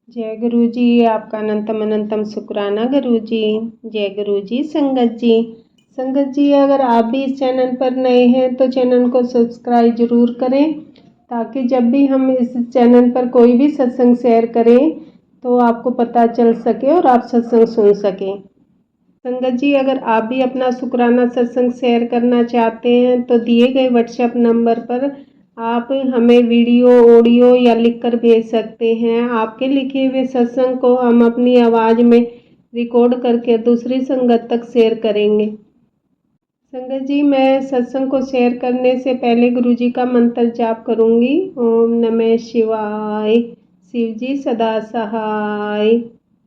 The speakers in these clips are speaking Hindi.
जय गुरु जी। आपका अनंतम अनंतम शुक्राना गुरु जी। जय गुरु जी। संगत जी, अगर आप भी इस चैनल पर नए हैं तो चैनल को सब्सक्राइब जरूर करें, ताकि जब भी हम इस चैनल पर कोई भी सत्संग शेयर करें तो आपको पता चल सके और आप सत्संग सुन सकें। संगत जी, अगर आप भी अपना शुक्राना सत्संग शेयर करना चाहते हैं तो दिए गए व्हाट्सएप नंबर पर आप हमें वीडियो, ऑडियो या लिखकर भेज सकते हैं। आपके लिखे हुए सत्संग को हम अपनी आवाज़ में रिकॉर्ड करके दूसरी संगत तक शेयर करेंगे। संगत जी, मैं सत्संग को शेयर करने से पहले गुरु जी का मंत्र जाप करूंगी। ओम नमः शिवाय, शिव जी सदा सहाय।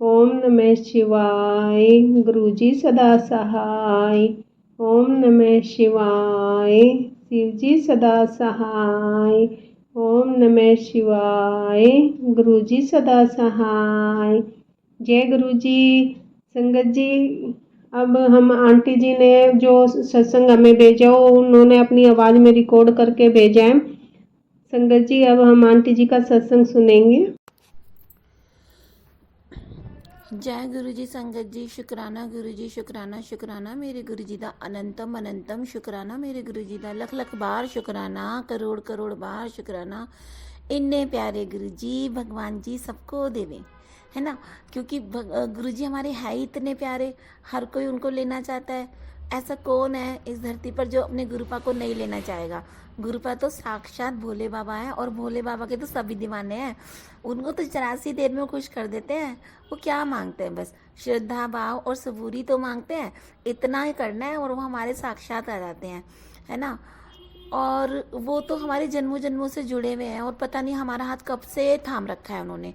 ओम नमः शिवाय, गुरु जी सदा सहाय। ओम नमः शिवाय, शिव जी सदा सहाय। ओम नमः शिवाय, गुरु जी सदा सहाय। जय गुरु जी। संगत जी, अब हम आंटी जी ने जो सत्संग हमें भेजा वो उन्होंने अपनी आवाज़ में रिकॉर्ड करके भेजा है। संगत जी, अब हम आंटी जी का सत्संग सुनेंगे। जय गुरु जी। संगत जी, शुकराना गुरु जी, शुकराना शुकराना मेरे गुरु जी दा अनंतम अनंतम शुकराना मेरे गुरु जी दा लख लख बार शुकराना, करोड़ करोड़ बार शुकराना। इन्ने प्यारे गुरु जी, भगवान जी सबको देवे, है ना। क्योंकि गुरु जी हमारे है ही इतने प्यारे, हर कोई उनको लेना चाहता है। ऐसा कौन है इस धरती पर जो अपने गुरुपा को नहीं लेना चाहेगा। गुरुपा तो साक्षात भोले बाबा है, और भोले बाबा के तो सभी दीवाने हैं। उनको तो 84 देर में खुश कर देते हैं। वो क्या मांगते हैं, बस श्रद्धा भाव और सबूरी तो मांगते हैं, इतना ही करना है और वो हमारे साक्षात आ जाते हैं, है ना। और वो तो हमारे जन्मों जन्मों से जुड़े हुए हैं, और पता नहीं हमारा हाथ कब से थाम रखा है उन्होंने,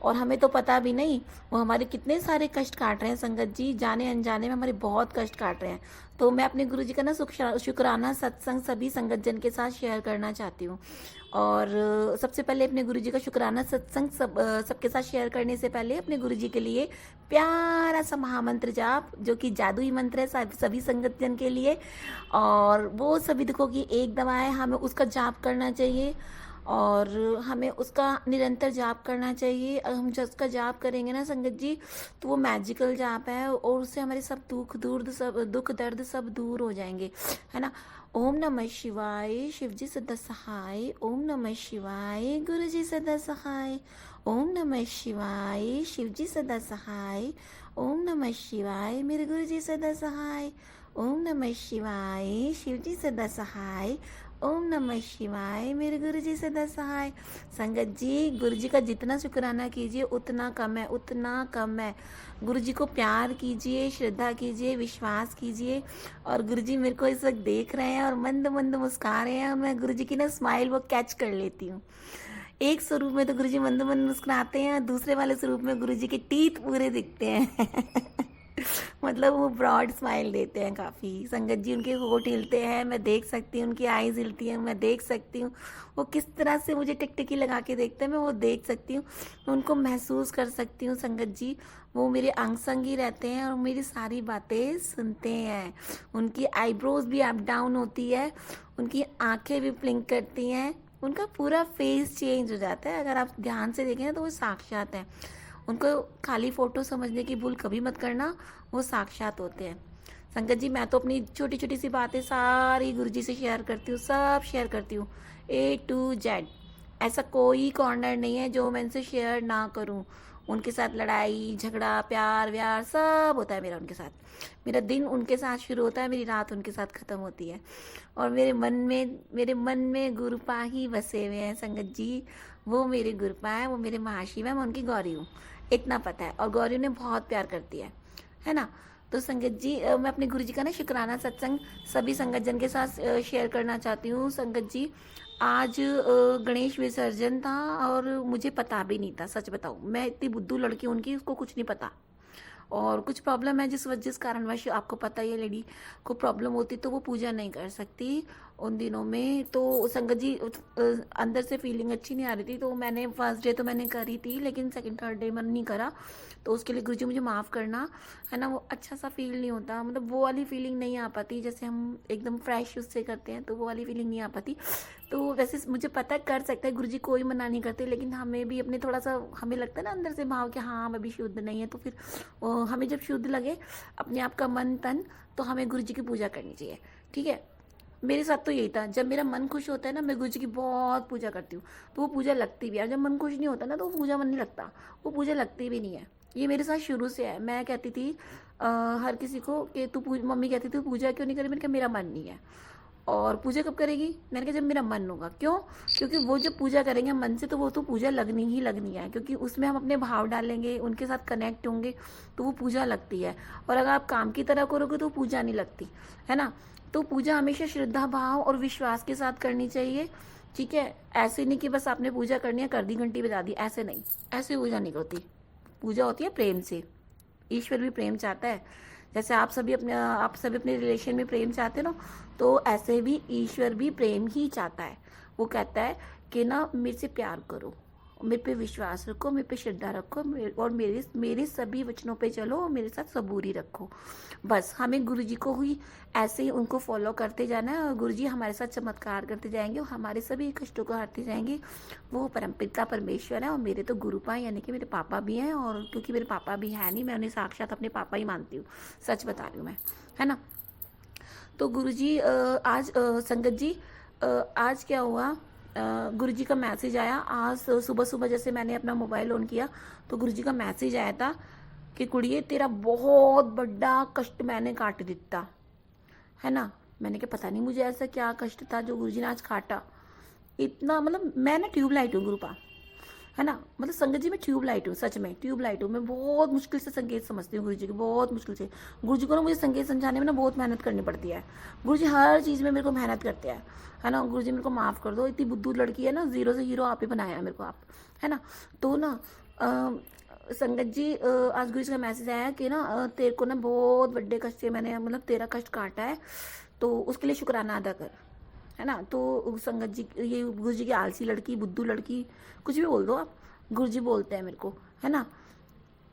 और हमें तो पता भी नहीं। वो हमारे कितने सारे कष्ट काट रहे हैं संगत जी, जाने अनजाने में हमारे बहुत कष्ट काट रहे हैं। तो मैं अपने गुरु जी का ना शुक्राना सत्संग सभी संगत जन के साथ शेयर करना चाहती हूँ। और सबसे पहले अपने गुरु जी का शुक्राना सत्संग सबके साथ शेयर करने से पहले अपने गुरु जी के लिए प्यारा सा महामंत्र जाप, जो कि जादुई मंत्र है सभी संगत जन के लिए। और वो सभी दुखों की एक दवा है, हमें उसका जाप करना चाहिए, और हमें उसका निरंतर जाप करना चाहिए। हम जब उसका जाप करेंगे ना संगत जी, तो वो मैजिकल जाप है, और उससे हमारे सब दुख दर्द सब दूर हो जाएंगे, है ना। ओम नमः शिवाय, शिव जी सदा सहाय। ओम नमः शिवाय, गुरु जी सदा सहाय। ओम नमः शिवाय, शिव जी सदा सहाय। ओम नमः शिवाय, मेरे गुरु जी सदा सहाय। ओम नमः शिवाय, शिव जी सदा सहाय। ओम नमः शिवाय, मेरे गुरु जी सदा सहाय। संगत जी, गुरु जी का जितना शुक्राना कीजिए उतना कम है, उतना कम है। गुरु जी को प्यार कीजिए, श्रद्धा कीजिए, विश्वास कीजिए। और गुरु जी मेरे को इस वक्त देख रहे हैं और मंद मंद मुस्कुरा रहे हैं, और मैं गुरु जी की ना स्माइल वो कैच कर लेती हूँ। एक स्वरूप में तो गुरु जी मंद मंद मुस्कुराते हैं, दूसरे वाले स्वरूप में गुरु जी के टीथ पूरे दिखते हैं। मतलब वो ब्रॉड स्माइल देते हैं काफ़ी। संगत जी, उनके होठ हिलते हैं, मैं देख सकती हूँ, उनकी आईज हिलती हैं, मैं देख सकती हूँ। वो किस तरह से मुझे टिकटिकी लगा के देखते हैं, मैं वो देख सकती हूँ, मैं उनको महसूस कर सकती हूँ। संगत जी, वो मेरे अंग संग ही रहते हैं और मेरी सारी बातें सुनते हैं। उनकी आईब्रोज भी अप डाउन होती है, उनकी आंखें भी ब्लिंक करती हैं, उनका पूरा फेस चेंज हो जाता है। अगर आप ध्यान से देखें ना तो वो साक्षात हैं। उनको खाली फ़ोटो समझने की भूल कभी मत करना, वो साक्षात होते हैं। संगत जी, मैं तो अपनी छोटी छोटी सी बातें सारी गुरु जी से शेयर करती हूँ, सब शेयर करती हूँ, A to Z। ऐसा कोई कॉर्नर नहीं है जो मैं इनसे शेयर ना करूँ। उनके साथ लड़ाई झगड़ा प्यार व्यार सब होता है मेरा उनके साथ। मेरा दिन उनके साथ शुरू होता है, मेरी रात उनके साथ ख़त्म होती है। और मेरे मन में गुरुपा ही बसे हुए हैं संगत जी। वो मेरे गुरुपा है, वो मेरे महाशिव है, मैं उनकी गौरी हूँ, इतना पता है। और गौरी उन्हें बहुत प्यार करती है ना। तो संगत जी, मैं अपने गुरु जी का ना शुक्राना सत्संग सभी संगत जन के साथ शेयर करना चाहती हूँ। संगत जी, आज गणेश विसर्जन था और मुझे पता भी नहीं था, सच बताऊँ, मैं इतनी बुद्धू लड़की उनकी, उसको कुछ नहीं पता। और कुछ प्रॉब्लम है जिस कारणवश आपको पता ही है, लेडी को प्रॉब्लम होती तो वो पूजा नहीं कर सकती। उन दिनों में। तो संगत जी अंदर से फीलिंग अच्छी नहीं आ रही थी, तो मैंने फर्स्ट डे तो मैंने करी थी, लेकिन सेकंड थर्ड डे मैंने नहीं करा। तो उसके लिए गुरुजी मुझे माफ़ करना, है ना। वो अच्छा सा फील नहीं होता, मतलब वो वाली फीलिंग नहीं आ पाती जैसे हम एकदम फ्रेश उससे करते हैं, तो वो वाली फीलिंग नहीं आ पाती। तो वैसे मुझे पता है कर सकता है गुरुजी, कोई मना नहीं करते, लेकिन हमें भी अपने थोड़ा सा हमें लगता है ना अंदर से भाव कि हाँ हम अभी शुद्ध नहीं है। तो फिर हमें जब शुद्ध लगे अपने आप का मन तन, तो हमें गुरुजी की पूजा करनी चाहिए, ठीक है। मेरे साथ तो यही था, जब मेरा मन खुश होता है ना, मैं गुरुजी की बहुत पूजा करती हूँ, तो वो पूजा लगती भी है। जब मन खुश नहीं होता ना, तो वो पूजा मन नहीं लगता, वो पूजा लगती भी नहीं है। ये मेरे साथ शुरू से है। मैं कहती थी हर किसी को कि मम्मी कहती थी पूजा क्यों नहीं करी, मैंने कहा मेरा मन नहीं है। और पूजा कब करेगी, मैंने कहा जब मेरा मन होगा। क्यों? क्योंकि वो जब पूजा करेंगे मन से, तो वो तो पूजा लगनी ही लगनी है, क्योंकि उसमें हम अपने भाव डालेंगे, उनके साथ कनेक्ट होंगे, तो वो पूजा लगती है। और अगर आप काम की तरह करोगे तो पूजा नहीं लगती, है ना। तो पूजा हमेशा श्रद्धा भाव और विश्वास के साथ करनी चाहिए, ठीक है। ऐसे नहीं कि बस आपने पूजा करनी है, कर दी, घंटी बजा दी, ऐसे नहीं, ऐसे पूजा नहीं होती। पूजा होती है प्रेम से। ईश्वर भी प्रेम चाहता है, जैसे आप सभी अपने रिलेशन में प्रेम चाहते हो ना, तो ऐसे भी ईश्वर भी प्रेम ही चाहता है। वो कहता है कि ना मेरे से प्यार करो, मेरे पे विश्वास रखो, मेरे पे श्रद्धा रखो, और मेरे सभी वचनों पे चलो, और मेरे साथ सबूरी रखो। बस हमें गुरुजी को ही ऐसे ही उनको फॉलो करते जाना है, और गुरुजी हमारे साथ चमत्कार करते जाएंगे, और हमारे सभी कष्टों को हरते जाएंगे। वो परमपिता परमेश्वर है, और मेरे तो गुरुपा यानी कि मेरे पापा भी हैं। और क्योंकि मेरे पापा भी है नहीं, मैं उन्हें साक्षात अपने पापा ही मानती हूँ, सच बता रही हूँ मैं, है ना। तो गुरुजी आज संगत जी आज क्या हुआ, गुरुजी का मैसेज आया आज सुबह सुबह। जैसे मैंने अपना मोबाइल ऑन किया तो गुरुजी का मैसेज आया था कि कुड़िए तेरा बहुत बड़ा कष्ट मैंने काट दिता, है ना। मैंने कहा पता नहीं मुझे ऐसा क्या कष्ट था जो गुरुजी ने आज काटा। इतना मतलब मैं ना ट्यूबलाइट हूँ गुरुपा, है ना। मतलब संगत जी मैं ट्यूबलाइट हूँ, सच में ट्यूबलाइट हूँ। मैं बहुत मुश्किल से संकेत समझती हूँ गुरुजी की, बहुत मुश्किल से। गुरुजी को ना मुझे संकेत समझाने में ना बहुत मेहनत करनी पड़ती है। गुरुजी हर चीज़ में मेरे को मेहनत करते हैं, है ना। गुरुजी मेरे को माफ़ कर दो, इतनी बुद्धू लड़की है ना, जीरो से हीरो आप ही बनाया मेरे को आप, है ना। तो ना संगत जी आज गुरुजी का मैसेज आया कि ना तेरे को ना बहुत बड़े कष्ट से मैंने मतलब तेरा कष्ट काटा है, तो उसके लिए शुक्राना अदा कर, है ना। तो संगत जी ये गुरुजी की आलसी लड़की, बुद्धू लड़की, कुछ भी बोल दो आप, गुरुजी बोलते हैं मेरे को, है ना।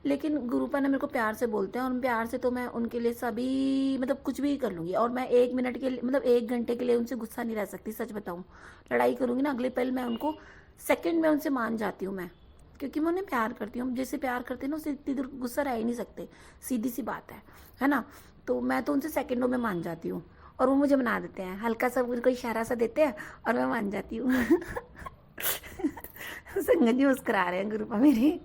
लेकिन गुरुपा ने मेरे को प्यार से बोलते हैं, और प्यार से तो मैं उनके लिए सभी मतलब कुछ भी कर लूँगी। और मैं 1 मिनट के लिए मतलब 1 घंटे के लिए उनसे गुस्सा नहीं रह सकती, सच बताऊँ। लड़ाई करूँगी ना, अगले पल मैं उनको सेकंड में उनसे मान जाती हूँ मैं, क्योंकि मैं उन्हें प्यार करती हूँ। जैसे प्यार करते हैं ना, उससे इतनी दूर गुस्सा रह ही नहीं सकते, सीधी सी बात है ना। तो मैं तो उनसे सेकंडों में मान जाती हूँ, और वो मुझे मना देते हैं, हल्का सा कोई इशारा सा देते हैं और मैं मान जाती हूँ। संगत जी मुस्कुरा रहे हैं गुरुपा मेरे,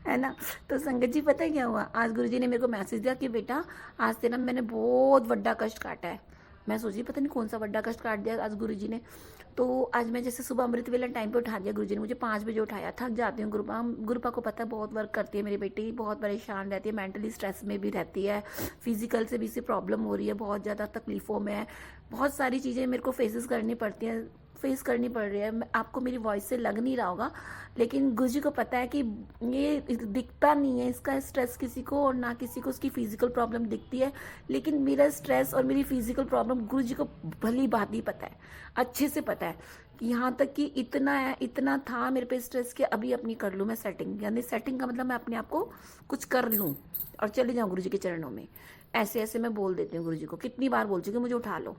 है ना। तो संगत जी पता है क्या हुआ, आज गुरुजी ने मेरे को मैसेज दिया कि बेटा आज तेरा मैंने बहुत बड़ा कष्ट काटा है। मैं सोची पता नहीं कौन सा बड़ा कष्ट काट दिया आज गुरुजी ने। तो आज मैं जैसे सुबह अमृत वेला टाइम पे उठा दिया गुरुजी ने मुझे, 5 बजे उठाया। थक जाती हूँ गुरुपा को पता है, बहुत वर्क करती है मेरी बेटी, बहुत परेशान रहती है, मेंटली स्ट्रेस में भी रहती है, फिजिकल से भी इसे प्रॉब्लम हो रही है, बहुत ज़्यादा तकलीफ़ों में है, बहुत सारी चीज़ें मेरे को फेस करनी पड़ रही है। आपको मेरी वॉइस से लग नहीं रहा होगा, लेकिन गुरुजी को पता है कि ये दिखता नहीं है इसका स्ट्रेस किसी को, और ना किसी को उसकी फिजिकल प्रॉब्लम दिखती है। लेकिन मेरा स्ट्रेस और मेरी फिजिकल प्रॉब्लम गुरुजी को भली भांति पता है, अच्छे से पता है, कि यहाँ तक कि इतना था मेरे पे स्ट्रेस कि अभी अपनी कर लूँ मैं सेटिंग। यानी सेटिंग का मतलब मैं अपने आप को कुछ कर लूँ और चले जाऊँ गुरुजी के चरणों में। ऐसे ऐसे मैं बोल देती हूँ गुरुजी को, कितनी बार बोल चुकी मुझे उठा लो,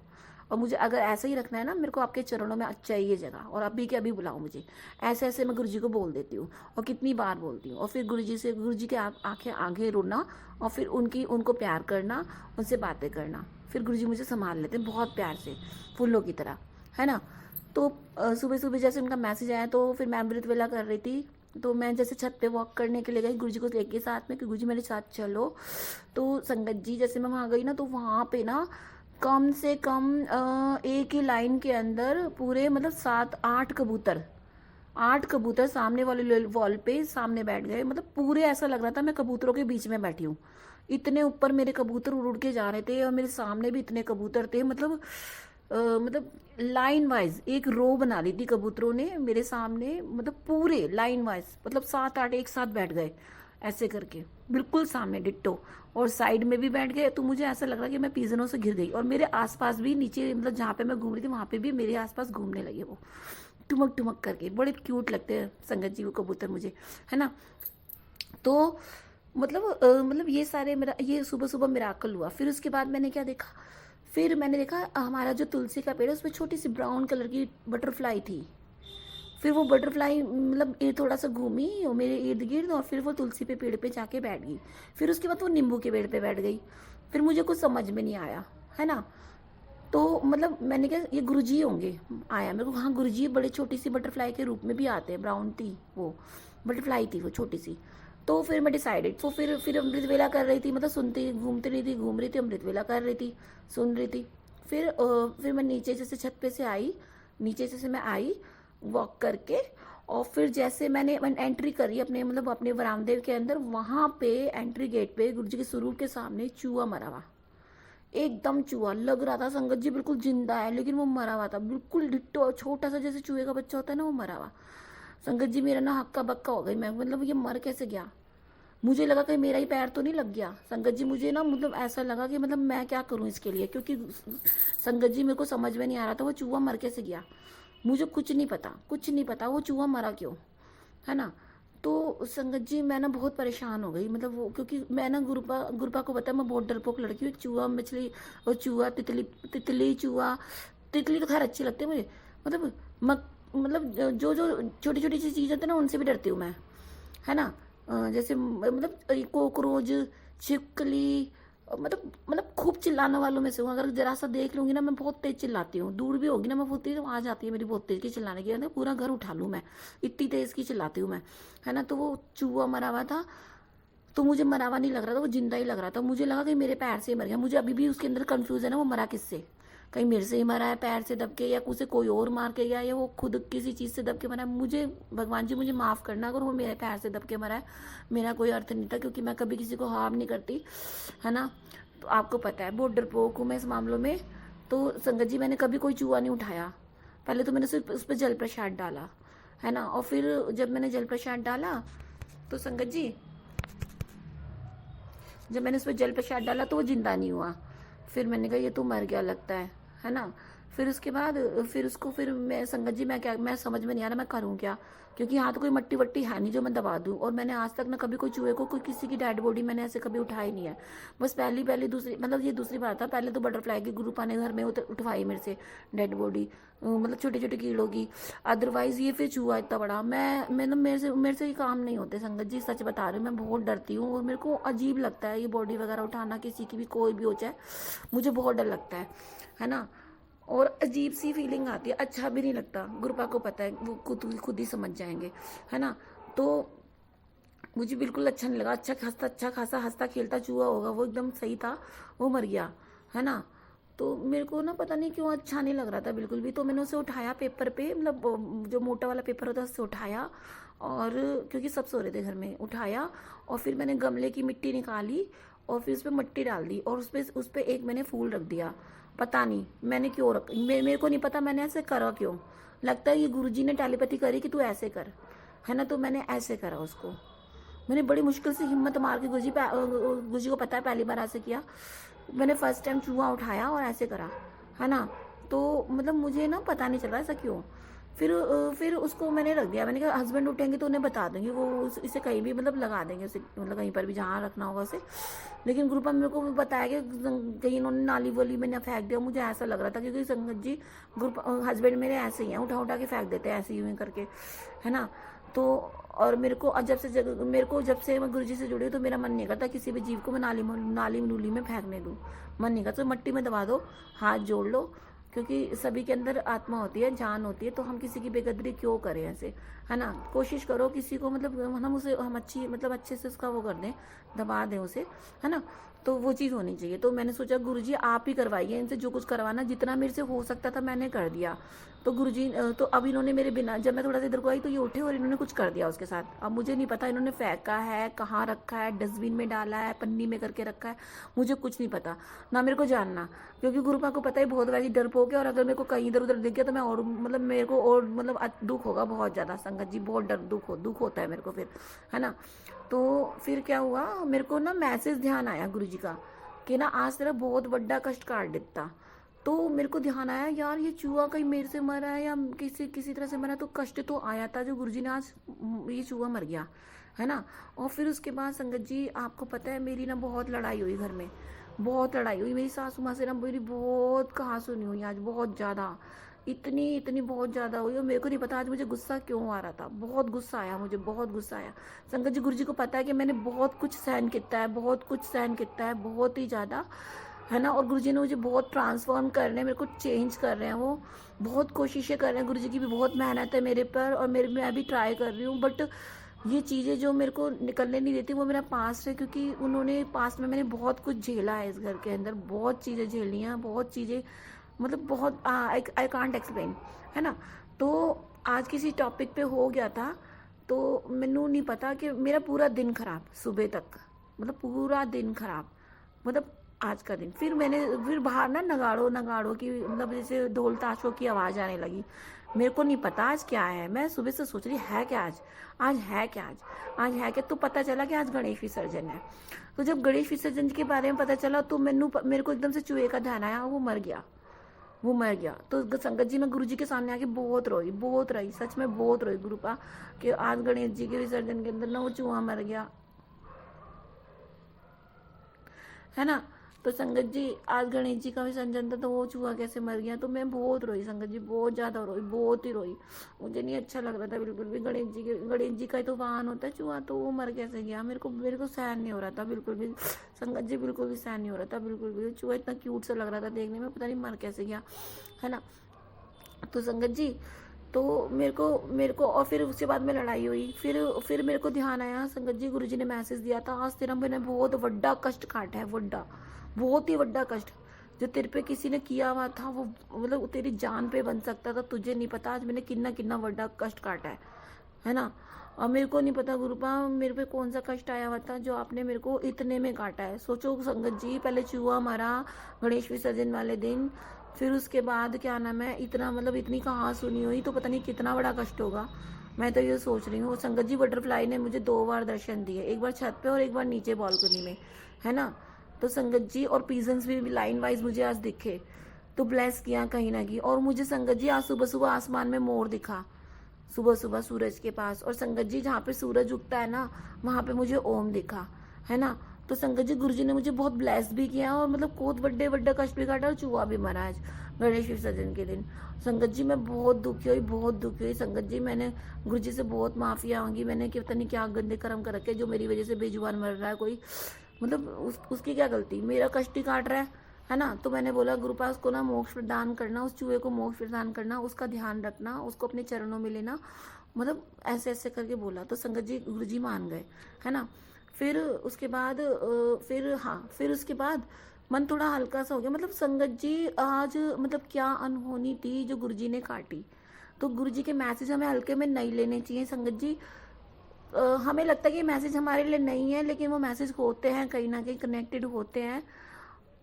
और मुझे अगर ऐसा ही रखना है ना, मेरे को आपके चरणों में चाहिए जगह, और अभी के अभी बुलाओ मुझे। ऐसे ऐसे मैं गुरुजी को बोल देती हूँ, और कितनी बार बोलती हूँ। और फिर गुरुजी के आंखें आगे रोना, और फिर उनको प्यार करना, उनसे बातें करना। फिर गुरुजी मुझे संभाल लेते हैं बहुत प्यार से, फूलों की तरह, है ना। तो सुबह सुबह जैसे उनका मैसेज आया, तो फिर मैं अमृत वेला कर रही थी, तो मैं जैसे छत पे वॉक करने के लिए गई गुरुजी को लेके साथ में कि गुरुजी मेरे साथ चलो। तो संगत जी जैसे मैं वहाँ गई ना, तो वहाँ पे ना कम से कम एक ही लाइन के अंदर पूरे मतलब 7-8 कबूतर सामने वाले वॉल पे सामने बैठ गए। मतलब पूरे ऐसा लग रहा था मैं कबूतरों के बीच में बैठी हूँ। इतने ऊपर मेरे कबूतर उड़ के जा रहे थे, और मेरे सामने भी इतने कबूतर थे। मतलब लाइन वाइज एक रो बना ली थी कबूतरों ने मेरे सामने, मतलब पूरे लाइन वाइज, मतलब 7-8 एक साथ बैठ गए। ऐसे करके बिल्कुल सामने डिट्टो, और साइड में भी बैठ गए। तो मुझे ऐसा लग रहा कि मैं पिजनों से घिर गई, और मेरे आसपास भी नीचे मतलब जहाँ पे मैं घूम रही थी वहाँ पे भी मेरे आसपास घूमने लगे वो टुमक टुमक करके। बड़े क्यूट लगते हैं संगत जी वो कबूतर मुझे, है ना। तो मतलब ये सारे मेरा ये सुबह सुबह मिराकल हुआ। फिर उसके बाद मैंने क्या देखा, फिर मैंने देखा हमारा जो तुलसी का पेड़ है उसमें छोटी सी ब्राउन कलर की बटरफ्लाई थी। फिर वो बटरफ्लाई मतलब ये थोड़ा सा घूमी और मेरे इर्द गिर्द, और फिर वो तुलसी पे पेड़ पे जाके बैठ गई। फिर उसके बाद वो नींबू के पेड़ पे बैठ गई। फिर मुझे कुछ समझ में नहीं आया, है ना। तो मतलब मैंने कहा ये गुरुजी होंगे, आया मेरे को, हाँ गुरुजी बड़े छोटी सी बटरफ्लाई के रूप में भी आते हैं। ब्राउन थी वो बटरफ्लाई, थी वो छोटी सी। तो फिर मैं डिसाइडेड, तो फिर अमृत वेला कर रही थी, मतलब सुनती घूमती रही थी, घूम रही थी, अमृत वेला कर रही थी, सुन रही थी। फिर मैं नीचे जैसे छत पे से आई, नीचे जैसे मैं आई वॉक करके, और फिर जैसे मैंने एंट्री करी अपने मतलब अपने बरामदे के अंदर, वहां पे एंट्री गेट पे गुरुजी के स्वरूप के सामने चूहा मरा हुआ, एकदम चूहा लग रहा था संगत जी, बिल्कुल जिंदा है लेकिन वो मरा हुआ था, बिल्कुल डिट्टो, छोटा सा जैसे चूहे का बच्चा होता है ना, वो मरा हुआ। संगत जी मेरा ना हक्का बक्का हो गई मैं, मतलब ये मर कैसे गया। मुझे लगा कि मेरा ही पैर तो नहीं लग गया संगत जी, मुझे ना मतलब ऐसा लगा कि मतलब मैं क्या करूं इसके लिए, क्योंकि संगत जी मेरे को समझ में नहीं आ रहा था वो चूहा मर कैसे गया। मुझे कुछ नहीं पता, कुछ नहीं पता वो चूहा मरा क्यों, है ना। तो संगत जी मैं ना बहुत परेशान हो गई, मतलब वो क्योंकि मैं ना गुरुपा को पता है मैं बहुत डरपोक लड़की हूँ। चूहा मछली और चूहा तितली, तितली चूहा, तितली तो खैर अच्छी लगती है मुझे, मतलब मतलब जो जो छोटी छोटी सी चीज़ होती है ना उनसे भी डरती हूँ मैं, है ना। जैसे मतलब कॉकरोच, छिपकली, मतलब खूब चिल्लाने वालों में से हूँ। अगर जरा सा देख लूंगी ना मैं बहुत तेज चिल्लाती हूँ, दूर भी होगी ना मैं बहुत तेज, तो आ जाती है मेरी बहुत तेज की चिल्लाने की, मतलब पूरा घर उठा लूँ मैं, इतनी तेज की चिल्लाती हूँ मैं, है ना। तो वो चूहा मरा हुआ था, तो मुझे मरा हुआ नहीं लग रहा था, वो जिंदा ही लग रहा था। मुझे लगा कि मेरे पैर से ही मर गया, मुझे अभी भी उसके अंदर कंफ्यूज है ना वो मरा किससे, कहीं मेरे से ही मरा है पैर से दब के, या उसे कोई और मार के गया, या वो खुद किसी चीज़ से दब के मरा है। मुझे भगवान जी मुझे माफ़ करना अगर वो मेरे पैर से दब के मरा है, मेरा कोई अर्थ नहीं था, क्योंकि मैं कभी किसी को हार्म नहीं करती, है ना। तो आपको पता है बहुत डरपोक हूँ मैं इस मामलों में। तो संगत जी मैंने कभी कोई चूहा नहीं उठाया, पहले तो मैंने सिर्फ उस पर जल प्रसाद डाला, है ना। और फिर जब मैंने जल प्रसाद डाला तो संगत जी जब मैंने उस पर जल प्रसाद डाला तो वो जिंदा नहीं हुआ। फिर मैंने कहा ये तो मर गया लगता है ना। फिर उसके बाद फिर उसको फिर मैं संगत जी मैं समझ में नहीं आ रहा मैं करूँ क्या, क्योंकि यहाँ तो कोई मट्टी वट्टी है नहीं जो मैं दबा दूँ, और मैंने आज तक ना कभी कोई चूहे को कोई किसी की डेड बॉडी मैंने ऐसे कभी उठाई नहीं है। बस पहली दूसरी मतलब ये दूसरी बार था, पहले तो बटरफ्लाई की ग्रुपा ने घर में उठवाई मेरे से डेड बॉडी, मतलब छोटे छोटे कीड़ों की। अदरवाइज ये फिर चूहा इतना बड़ा, मैं ना मेरे से ये काम नहीं होते संगत जी, सच बता रही हूँ। मैं बहुत डरती हूँ और मेरे को अजीब लगता है ये बॉडी वगैरह उठाना, किसी की भी कोई भी हो जाए, मुझे बहुत डर लगता है ना। और अजीब सी फीलिंग आती है, अच्छा भी नहीं लगता। गुरुपा को पता है, वो खुद ही समझ जाएंगे, है ना। तो मुझे बिल्कुल अच्छा नहीं लगा। अच्छा खासा हंसता खेलता चूहा होगा, वो एकदम सही था, वो मर गया, है ना। तो मेरे को ना पता नहीं क्यों अच्छा नहीं लग रहा था बिल्कुल भी। तो मैंने उसे उठाया पेपर पे, मतलब जो मोटा वाला पेपर होता है उससे उठाया, और क्योंकि सब सो रहे थे घर में, उठाया और फिर मैंने गमले की मिट्टी निकाली और फिर उस पर मिट्टी डाल दी, और उस पर एक मैंने फूल रख दिया। पता नहीं मैंने क्यों रख, मेरे को नहीं पता मैंने ऐसे करा क्यों। लगता है ये गुरुजी ने टेलीपैथी करी कि तू ऐसे कर, है ना। तो मैंने ऐसे करा उसको, मैंने बड़ी मुश्किल से हिम्मत मार के, गुरुजी को पता है पहली बार ऐसे किया मैंने, फर्स्ट टाइम चूहा उठाया और ऐसे करा, है ना। तो मतलब मुझे ना पता नहीं चल रहा ऐसा क्यों। फिर उसको मैंने रख दिया। मैंने कहा हस्बैंड उठेंगे तो उन्हें बता देंगे, वो इसे कहीं भी मतलब लगा देंगे उसे, मतलब कहीं पर भी जहाँ रखना होगा उसे। लेकिन ग्रुप में मेरे को बताया कि कहीं इन्होंने नाली वाली में ना फेंक दिया। मुझे ऐसा लग रहा था क्योंकि संगत जी हस्बैंड मेरे ऐसे ही हैं, उठा उठा के फेंक देते हैं ऐसे यूं करके, है ना। तो और मेरे को जब से मैं गुरुजी से जुड़ी हूँ तो मेरा मन नहीं करता किसी भी जीव को मैं नाली नूली में फेंकने दूँ, मन नहीं करता। तो मट्टी में दबा दो, हाथ जोड़ लो, क्योंकि सभी के अंदर आत्मा होती है, जान होती है, तो हम किसी की बेकदरी क्यों करें ऐसे, है ना। कोशिश करो किसी को मतलब हम अच्छे से उसका वो कर दें, दबा दें उसे, है ना। तो वो चीज़ होनी चाहिए। तो मैंने सोचा गुरुजी आप ही करवाइए इनसे जो कुछ करवाना, जितना मेरे से हो सकता था मैंने कर दिया। तो गुरुजी तो अब इन्होंने मेरे बिना, जब मैं थोड़ा सा इधर को आई तो ये उठे और इन्होंने कुछ कर दिया उसके साथ। अब मुझे नहीं पता इन्होंने फेंका है, कहाँ रखा है, डस्टबिन में डाला है, पन्नी में करके रखा है, मुझे कुछ नहीं पता, ना मेरे को जानना। क्योंकि गुरुपा को पता है बहुत वैसी डरपोक है, और अगर मेरे को कहीं इधर उधर दिख गया तो मैं और मेरे को और दुख होगा बहुत ज़्यादा। संगत जी बहुत दुख होता है मेरे को फिर, है ना। तो फिर क्या हुआ, मेरे को ना मैसेज ध्यान आया गुरु जी का कि ना आज तेरा बहुत बड़ा कष्ट काट देता। तो मेरे को ध्यान आया यार ये चूहा कहीं मेरे से मरा है या किसी तरह से मरा, तो कष्ट तो आया था जो गुरुजी ने आज ये चूहा मर गया, है ना। और फिर उसके बाद संगत जी आपको पता है मेरी ना बहुत लड़ाई हुई घर में, बहुत लड़ाई हुई मेरी सासू माँ से ना, मेरी बहुत कहा सुनी हुई आज, बहुत ज़्यादा, इतनी बहुत ज़्यादा हुई। और मेरे को नहीं पता आज मुझे गुस्सा क्यों आ रहा था, बहुत गुस्सा आया मुझे, बहुत गुस्सा आया। संगत जी गुरु जी को पता है कि मैंने बहुत कुछ सहन किया है, बहुत कुछ सहन किया है, बहुत ही ज़्यादा, है ना। और गुरुजी ने मुझे बहुत ट्रांसफॉर्म कर रहे हैं, मेरे को चेंज कर रहे हैं, वो बहुत कोशिशें कर रहे हैं। गुरुजी की भी बहुत मेहनत है मेरे पर, और मैं भी ट्राई कर रही हूँ, बट ये चीज़ें जो मेरे को निकलने नहीं देती वो मेरा पास्ट है, क्योंकि उन्होंने पास्ट में मैंने बहुत कुछ झेला है इस घर के अंदर, बहुत चीज़ें झेली हैं, बहुत चीज़ें, मतलब बहुत आई कांट एक्सप्लेन, है ना। तो आज किसी टॉपिक पे हो गया था, तो मैनू नहीं पता कि मेरा पूरा दिन खराब सुबह तक, मतलब पूरा दिन खराब, मतलब आज का दिन। फिर बाहर ना नगाड़ों की, मतलब जैसे ढोल ताशों की आवाज़ आने लगी। मेरे को नहीं पता आज क्या है, मैं सुबह से सोच रही है क्या आज है क्या, आज है क्या। तो पता चला कि आज गणेश विसर्जन है। तो जब गणेश विसर्जन के बारे में पता चला तो मेरे को एकदम से चूहे का ध्यान आया, वो मर गया। तो संगत जी मैं गुरु जी के सामने आके बहुत रोई, सच में बहुत रोई गुरुपा, कि आज गणेश जी के विसर्जन के अंदर ना वो चूहा मर गया, है ना। तो संगत जी आज गणेश जी का विसर्जन था, तो वो चूहा कैसे मर गया। तो मैं बहुत रोई संगत जी, बहुत ज़्यादा रोई, बहुत ही रोई। मुझे नहीं अच्छा लग रहा था बिल्कुल भी। गणेश जी का ही तो वाहन होता है चूहा, तो वो मर कैसे गया। मेरे को सहन नहीं हो रहा था बिल्कुल भी संगत जी, बिल्कुल भी सहन नहीं हो रहा था बिल्कुल भी। चूहा इतना क्यूट सा लग रहा था देखने में, पता नहीं मर कैसे गया, है ना। तो संगत जी तो मेरे को और फिर उसके बाद में लड़ाई हुई। फिर मेरे को ध्यान आया, संगत जी गुरुजी ने मैसेज दिया था, आज तेरा मैंने बहुत बड़ा कष्ट काटा है, बहुत ही बड़ा कष्ट जो तेरे पे किसी ने किया हुआ था, वो मतलब तेरी जान पे बन सकता था, तुझे नहीं पता आज मैंने कितना बड़ा कष्ट काटा है ना। और मेरे को नहीं पता गुरुपा मेरे पे कौन सा कष्ट आया हुआ था जो आपने मेरे को इतने में काटा है। सोचो संगत जी, पहले चूहा मारा गणेश विसर्जन वाले दिन, फिर उसके बाद क्या नाम है, इतना मतलब इतनी कहाँ सुनी हुई, तो पता नहीं कितना बड़ा कष्ट होगा। मैं तो ये सोच रही हूँ। संगत जी बटरफ्लाई ने मुझे 2 बार दर्शन दिए, एक बार छत पे और एक बार नीचे बालकनी में, है ना। तो संगत जी और पीजन्स भी लाइन वाइज मुझे आज दिखे, तो ब्लेस किया कहीं ना कहीं। और मुझे संगत जी आज सुबह आसमान में मोर दिखा, सुबह सूरज के पास। और संगत जी जहाँ पे सूरज उगता है ना, वहाँ पे मुझे ओम दिखा, है ना। तो संगत जी गुरुजी ने मुझे बहुत ब्लेस भी किया, और मतलब बहुत बड़े कष्ट भी काटा, और चूहा भी मरा आज गणेश विसर्जन के दिन। संगत जी मैं बहुत दुखी हुई संगत जी। मैंने गुरुजी से बहुत माफी मांगी, मैंने कि पता नहीं क्या गंदे कर्म कर रखे जो मेरी वजह से बेजुबान मर रहा है कोई, मतलब उसकी क्या गलती, मेरा कष्ट ही काट रहा है ना। तो मैंने बोला गुरुपा उसको ना मोक्ष प्रदान करना, उस चूहे को मोक्ष प्रदान करना, उसका ध्यान रखना, उसको अपने चरणों में लेना, मतलब ऐसे करके बोला। तो संगत जी गुरुजी मान गए, है ना। फिर उसके बाद फिर उसके बाद मन थोड़ा हल्का सा हो गया। मतलब संगत जी आज मतलब क्या अनहोनी थी जो गुरुजी ने काटी। तो गुरुजी के मैसेज हमें हल्के में नहीं लेने चाहिए संगत जी। हमें लगता है कि मैसेज हमारे लिए नहीं है, लेकिन वो मैसेज होते हैं, कहीं ना कहीं कनेक्टेड होते हैं,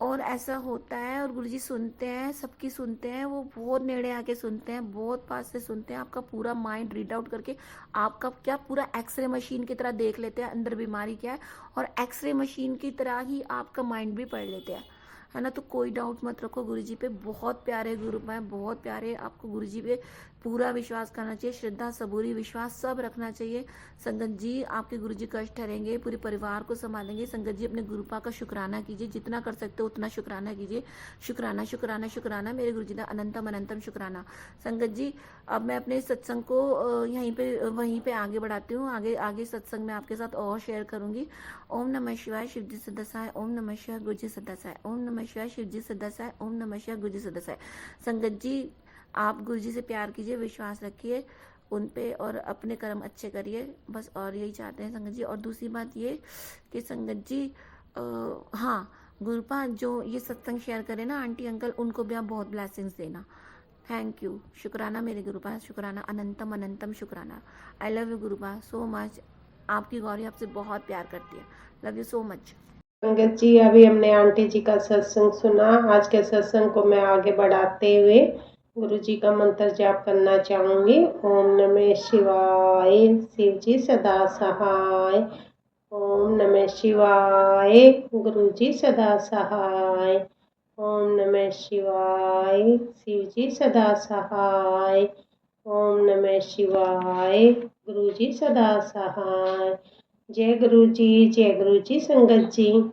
और ऐसा होता है। और गुरुजी सुनते हैं, सबकी सुनते हैं, वो बहुत नेड़े आके सुनते हैं, बहुत पास से सुनते हैं, आपका पूरा माइंड रीड आउट करके आपका क्या पूरा एक्सरे मशीन की तरह देख लेते हैं अंदर बीमारी क्या है, और एक्सरे मशीन की तरह ही आपका माइंड भी पढ़ लेते हैं, है ना। तो कोई डाउट मत रखो, गुरुजी पे बहुत प्यारे गुरु हैं, बहुत प्यारे। आपको गुरुजी पे पूरा विश्वास करना चाहिए, श्रद्धा सबूरी विश्वास सब रखना चाहिए। संगत जी आपके गुरुजी कष्ट ठहरेंगे, पूरे परिवार को संभालेंगे। संगत जी अपने गुरुपा का शुक्राना कीजिए, जितना कर सकते हो उतना शुक्राना कीजिए। शुक्राना शुक्राना शुक्राना मेरे गुरुजी का अनंतम शुक्राना। संगत जी अब मैं अपने सत्संग को वहीं पे आगे बढ़ाती हूँ। आगे सत्संग में आपके साथ और शेयर करूंगी। ओम नमः शिवाय, शिवजी सदसाय। ओम नमः शिवाय, गुरुजी सदसाय। ओम नमः शिवाय, शिवजी सदसाय। ओम नमः शिवाय, गुरुजी सदसाय। संगत जी आप गुरुजी से प्यार कीजिए, विश्वास रखिए उन पे, और अपने कर्म अच्छे करिए, बस और यही चाहते हैं संगत जी। और दूसरी बात ये कि संगत जी हाँ गुरुपा जो ये सत्संग शेयर करे ना आंटी अंकल, उनको भी आप बहुत ब्लेसिंग्स देना। थैंक यू, शुक्राना मेरे गुरुपा, शुक्राना अनंतम शुक्राना। I love you गुरुपा so much. आपकी गौरी आपसे बहुत प्यार करती है, लव यू सो मच। संगत जी अभी हमने आंटी जी का सत्संग सुना। आज के सत्संग को मैं आगे बढ़ाते हुए गुरु जी का मंत्र जाप करना चाहूँगी। ओम नमः शिवाय, शिव जी सदा सहाय। ओम नमः शिवाय, गुरु जी सदा सहाय। ओम नमः शिवाय, शिव जी सदा सहाय। ओम नमः शिवाय, गुरु जी सदा सहाय। जय गुरु जी, जय गुरु जी संगत जी।